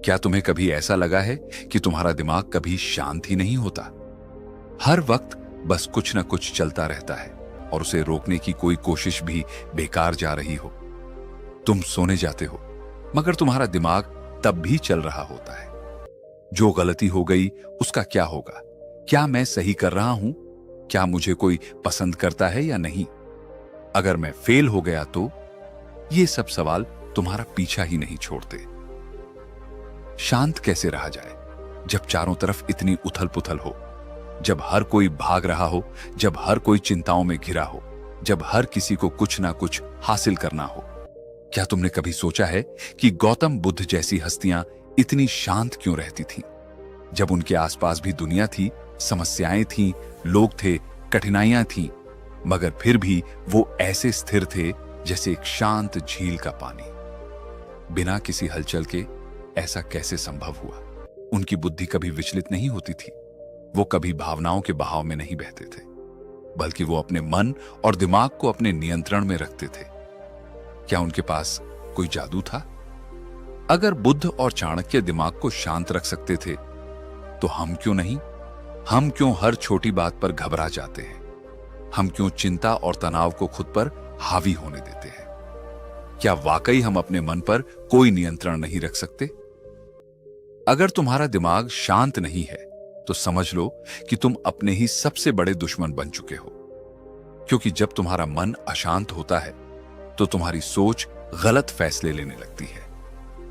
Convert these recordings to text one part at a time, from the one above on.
क्या तुम्हें कभी ऐसा लगा है कि तुम्हारा दिमाग कभी शांत ही नहीं होता? हर वक्त बस कुछ ना कुछ चलता रहता है और उसे रोकने की कोई कोशिश भी बेकार जा रही हो। तुम सोने जाते हो मगर तुम्हारा दिमाग तब भी चल रहा होता है। जो गलती हो गई उसका क्या होगा? क्या मैं सही कर रहा हूं? क्या मुझे कोई पसंद करता है या नहीं? अगर मैं फेल हो गया तो? ये सब सवाल तुम्हारा पीछा ही नहीं छोड़ते। शांत कैसे रहा जाए जब चारों तरफ इतनी उथल पुथल हो, जब हर कोई भाग रहा हो, जब हर कोई चिंताओं में घिरा हो, जब हर किसी को कुछ ना कुछ हासिल करना हो? क्या तुमने कभी सोचा है कि गौतम बुद्ध जैसी हस्तियां इतनी शांत क्यों रहती थीं? जब उनके आसपास भी दुनिया थी, समस्याएं थीं, लोग थे, कठिनाइयां थीं, मगर फिर भी वो ऐसे स्थिर थे जैसे एक शांत झील का पानी। बिना किसी हलचल के ऐसा कैसे संभव हुआ? उनकी बुद्धि कभी विचलित नहीं होती थी। वो कभी भावनाओं के बहाव में नहीं बहते थे, बल्कि वो अपने मन और दिमाग को अपने नियंत्रण में रखते थे। क्या उनके पास कोई जादू था? अगर बुद्ध और चाणक्य दिमाग को शांत रख सकते थे तो हम क्यों नहीं? हम क्यों हर छोटी बात पर घबरा जाते हैं? हम क्यों चिंता और तनाव को खुद पर हावी होने देते हैं? क्या वाकई हम अपने मन पर कोई नियंत्रण नहीं रख सकते? अगर तुम्हारा दिमाग शांत नहीं है तो समझ लो कि तुम अपने ही सबसे बड़े दुश्मन बन चुके हो। क्योंकि जब तुम्हारा मन अशांत होता है तो तुम्हारी सोच गलत फैसले लेने लगती है।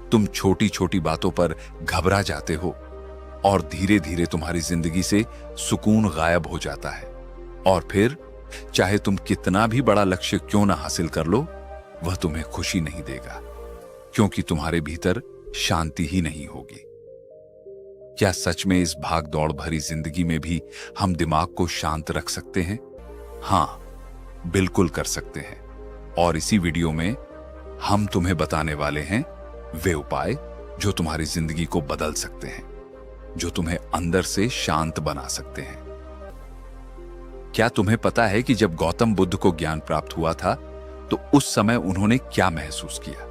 तुम छोटी छोटी बातों पर घबरा जाते हो और धीरे धीरे तुम्हारी जिंदगी से सुकून गायब हो जाता है। और फिर चाहे तुम कितना भी बड़ा लक्ष्य क्यों ना हासिल कर लो, वह तुम्हें खुशी नहीं देगा, क्योंकि तुम्हारे भीतर शांति ही नहीं होगी। क्या सच में इस भाग दौड़ भरी जिंदगी में भी हम दिमाग को शांत रख सकते हैं? हां, बिल्कुल कर सकते हैं। और इसी वीडियो में हम तुम्हें बताने वाले हैं वे उपाय जो तुम्हारी जिंदगी को बदल सकते हैं, जो तुम्हें अंदर से शांत बना सकते हैं। क्या तुम्हें पता है कि जब गौतम बुद्ध को ज्ञान प्राप्त हुआ था तो उस समय उन्होंने क्या महसूस किया?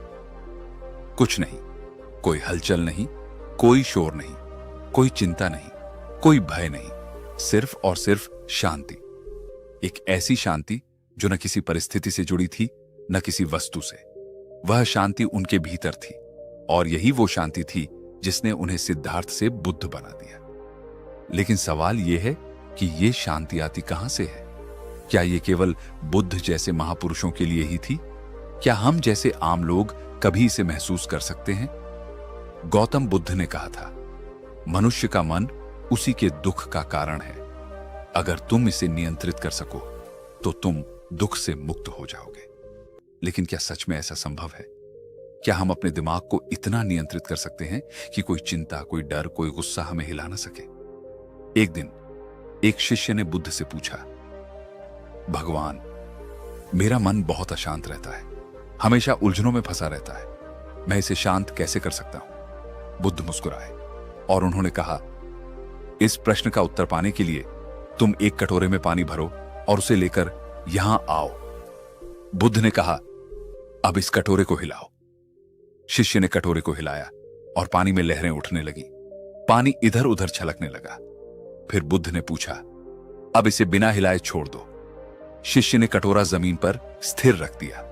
कुछ नहीं, कोई हलचल नहीं, कोई शोर नहीं, कोई चिंता नहीं, कोई भय नहीं, सिर्फ और सिर्फ शांति। एक ऐसी शांति जो न किसी परिस्थिति से जुड़ी थी, न किसी वस्तु से। वह शांति उनके भीतर थी और यही वो शांति थी जिसने उन्हें सिद्धार्थ से बुद्ध बना दिया। लेकिन सवाल यह है कि यह शांति आती कहां से है? क्या यह केवल बुद्ध जैसे महापुरुषों के लिए ही थी? क्या हम जैसे आम लोग कभी इसे महसूस कर सकते हैं? गौतम बुद्ध ने कहा था, मनुष्य का मन उसी के दुख का कारण है। अगर तुम इसे नियंत्रित कर सको तो तुम दुख से मुक्त हो जाओगे। लेकिन क्या सच में ऐसा संभव है? क्या हम अपने दिमाग को इतना नियंत्रित कर सकते हैं कि कोई चिंता, कोई डर, कोई गुस्सा हमें हिला ना सके? एक दिन एक शिष्य ने बुद्ध से पूछा, भगवान, मेरा मन बहुत अशांत रहता है, हमेशा उलझनों में फंसा रहता है, मैं इसे शांत कैसे कर सकता हूं? बुद्ध मुस्कुराए और उन्होंने कहा, इस प्रश्न का उत्तर पाने के लिए तुम एक कटोरे में पानी भरो और उसे लेकर यहां आओ। बुद्ध ने कहा, अब इस कटोरे को हिलाओ। शिष्य ने कटोरे को हिलाया और पानी में लहरें उठने लगी। पानी इधर उधर छलकने लगा। फिर बुद्ध ने पूछा, अब इसे बिना हिलाए छोड़ दो। शिष्य ने कटोरा जमीन पर स्थिर रख दिया।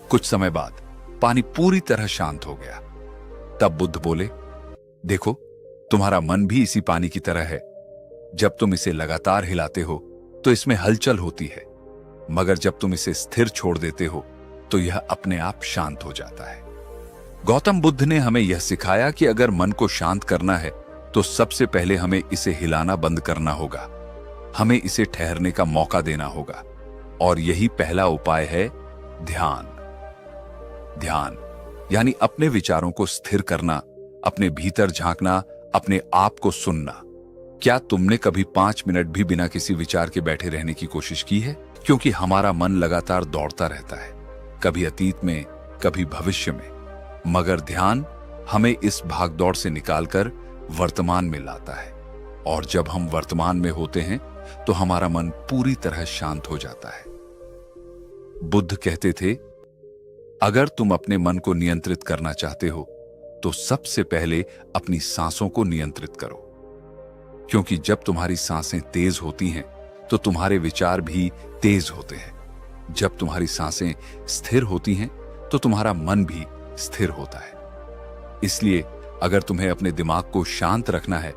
कुछ समय बाद पानी पूरी तरह शांत हो गया। तब बुद्ध बोले, देखो, तुम्हारा मन भी इसी पानी की तरह है। जब तुम इसे लगातार हिलाते हो तो इसमें हलचल होती है, मगर जब तुम इसे स्थिर छोड़ देते हो तो यह अपने आप शांत हो जाता है। गौतम बुद्ध ने हमें यह सिखाया कि अगर मन को शांत करना है तो सबसे पहले हमें इसे हिलाना बंद करना होगा। हमें इसे ठहरने का मौका देना होगा। और यही पहला उपाय है ध्यान। ध्यान यानी अपने विचारों को स्थिर करना, अपने भीतर झांकना, अपने आप को सुनना। क्या तुमने कभी 5 मिनट भी बिना किसी विचार के बैठे रहने की कोशिश की है? क्योंकि हमारा मन लगातार दौड़ता रहता है, कभी अतीत में, कभी भविष्य में। मगर ध्यान हमें इस भागदौड़ से निकालकर वर्तमान में लाता है। और जब हम वर्तमान में होते हैं तो हमारा मन पूरी तरह शांत हो जाता है। बुद्ध कहते थे, अगर तुम अपने मन को नियंत्रित करना चाहते हो तो सबसे पहले अपनी सांसों को नियंत्रित करो, क्योंकि जब तुम्हारी सांसें तेज होती हैं तो तुम्हारे विचार भी तेज होते हैं। जब तुम्हारी सांसें स्थिर होती हैं तो तुम्हारा मन भी स्थिर होता है। इसलिए अगर तुम्हें अपने दिमाग को शांत रखना है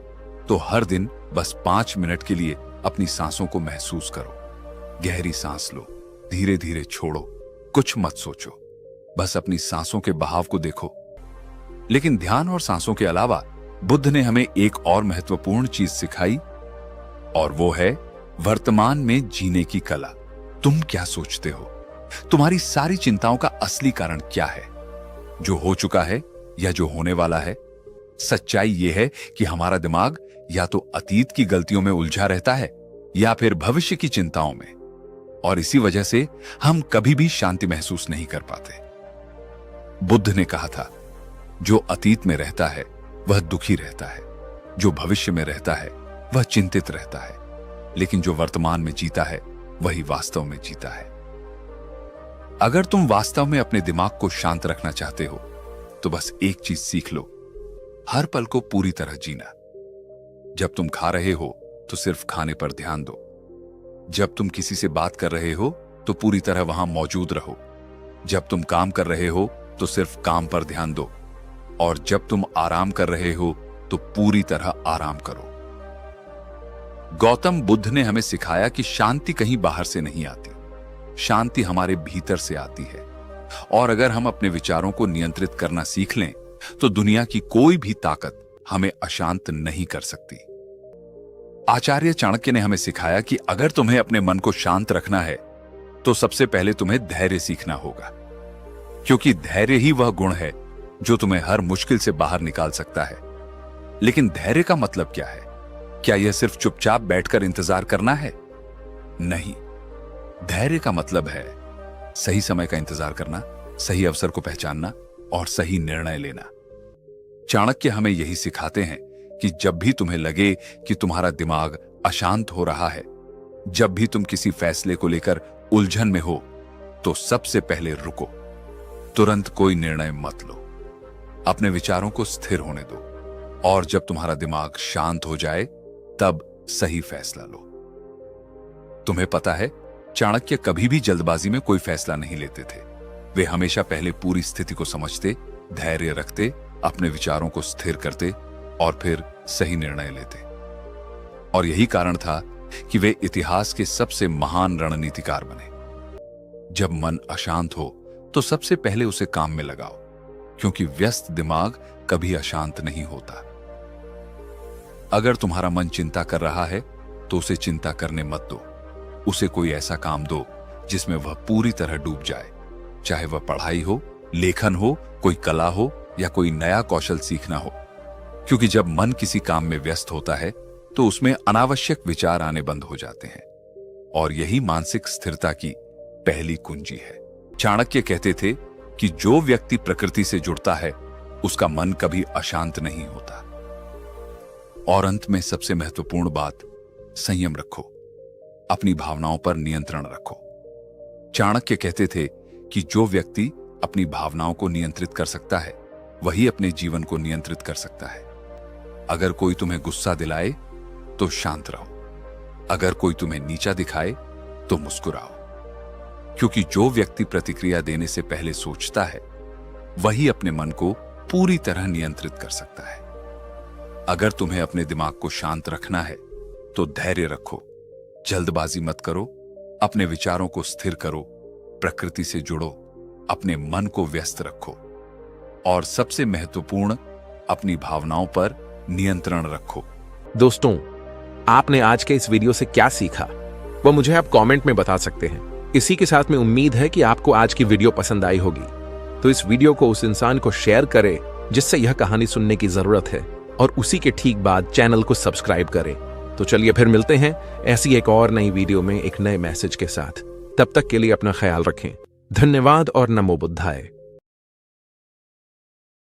तो हर दिन बस 5 मिनट के लिए अपनी सांसों को महसूस करो। गहरी सांस लो, धीरे धीरे छोड़ो, कुछ मत सोचो, बस अपनी सांसों के बहाव को देखो। लेकिन ध्यान और सांसों के अलावा बुद्ध ने हमें एक और महत्वपूर्ण चीज सिखाई, और वो है वर्तमान में जीने की कला। तुम क्या सोचते हो? तुम्हारी सारी चिंताओं का असली कारण क्या है? जो हो चुका है या जो होने वाला है? सच्चाई यह है कि हमारा दिमाग या तो अतीत की गलतियों में उलझा रहता है या फिर भविष्य की चिंताओं में, और इसी वजह से हम कभी भी शांति महसूस नहीं कर पाते। बुद्ध ने कहा था, जो अतीत में रहता है वह दुखी रहता है, जो भविष्य में रहता है वह चिंतित रहता है, लेकिन जो वर्तमान में जीता है वही वास्तव में जीता है। अगर तुम वास्तव में अपने दिमाग को शांत रखना चाहते हो तो बस एक चीज सीख लो, हर पल को पूरी तरह जीना। जब तुम खा रहे हो तो सिर्फ खाने पर ध्यान दो। जब तुम किसी से बात कर रहे हो तो पूरी तरह वहां मौजूद रहो। जब तुम काम कर रहे हो तो सिर्फ काम पर ध्यान दो, और जब तुम आराम कर रहे हो तो पूरी तरह आराम करो। गौतम बुद्ध ने हमें सिखाया कि शांति कहीं बाहर से नहीं आती, शांति हमारे भीतर से आती है। और अगर हम अपने विचारों को नियंत्रित करना सीख लें तो दुनिया की कोई भी ताकत हमें अशांत नहीं कर सकती। आचार्य चाणक्य ने हमें सिखाया कि अगर तुम्हें अपने मन को शांत रखना है तो सबसे पहले तुम्हें धैर्य सीखना होगा, क्योंकि धैर्य ही वह गुण है जो तुम्हें हर मुश्किल से बाहर निकाल सकता है। लेकिन धैर्य का मतलब क्या है? क्या यह सिर्फ चुपचाप बैठकर इंतजार करना है? नहीं, धैर्य का मतलब है सही समय का इंतजार करना, सही अवसर को पहचानना और सही निर्णय लेना। चाणक्य हमें यही सिखाते हैं कि जब भी तुम्हें लगे कि तुम्हारा दिमाग अशांत हो रहा है, जब भी तुम किसी फैसले को लेकर उलझन में हो, तो सबसे पहले रुको, तुरंत कोई निर्णय मत लो, अपने विचारों को स्थिर होने दो, और जब तुम्हारा दिमाग शांत हो जाए तब सही फैसला लो। तुम्हें पता है, चाणक्य कभी भी जल्दबाजी में कोई फैसला नहीं लेते थे। वे हमेशा पहले पूरी स्थिति को समझते, धैर्य रखते, अपने विचारों को स्थिर करते और फिर सही निर्णय लेते। और यही कारण था कि वे इतिहास के सबसे महान रणनीतिकार बने। जब मन अशांत हो तो सबसे पहले उसे काम में लगाओ, क्योंकि व्यस्त दिमाग कभी अशांत नहीं होता। अगर तुम्हारा मन चिंता कर रहा है तो उसे चिंता करने मत दो। उसे कोई ऐसा काम दो जिसमें वह पूरी तरह डूब जाए, चाहे वह पढ़ाई हो, लेखन हो, कोई कला हो या कोई नया कौशल सीखना हो। क्योंकि जब मन किसी काम में व्यस्त होता है तो उसमें अनावश्यक विचार आने बंद हो जाते हैं, और यही मानसिक स्थिरता की पहली कुंजी है। चाणक्य कहते थे कि जो व्यक्ति प्रकृति से जुड़ता है उसका मन कभी अशांत नहीं होता। और अंत में सबसे महत्वपूर्ण बात, संयम रखो, अपनी भावनाओं पर नियंत्रण रखो। चाणक्य कहते थे कि जो व्यक्ति अपनी भावनाओं को नियंत्रित कर सकता है वही अपने जीवन को नियंत्रित कर सकता है। अगर कोई तुम्हें गुस्सा दिलाए तो शांत रहो, अगर कोई तुम्हें नीचा दिखाए तो मुस्कुराओ, क्योंकि जो व्यक्ति प्रतिक्रिया देने से पहले सोचता है वही अपने मन को पूरी तरह नियंत्रित कर सकता है। अगर तुम्हें अपने दिमाग को शांत रखना है तो धैर्य रखो, जल्दबाजी मत करो, अपने विचारों को स्थिर करो, प्रकृति से जुड़ो, अपने मन को व्यस्त रखो, और सबसे महत्वपूर्ण, अपनी भावनाओं पर नियंत्रण रखो। दोस्तों, आपने आज के इस वीडियो से क्या सीखा वो मुझे आप कमेंट में बता सकते हैं। इसी के साथ में उम्मीद है कि आपको आज की वीडियो पसंद आई होगी, तो इस वीडियो को उस इंसान को शेयर करें जिससे यह कहानी सुनने की जरूरत है, और उसी के ठीक बाद चैनल को सब्सक्राइब करें। तो चलिए फिर मिलते हैं ऐसी एक और नई वीडियो में एक नए मैसेज के साथ। तब तक के लिए अपना ख्याल रखें। धन्यवाद और नमो बुद्धाय।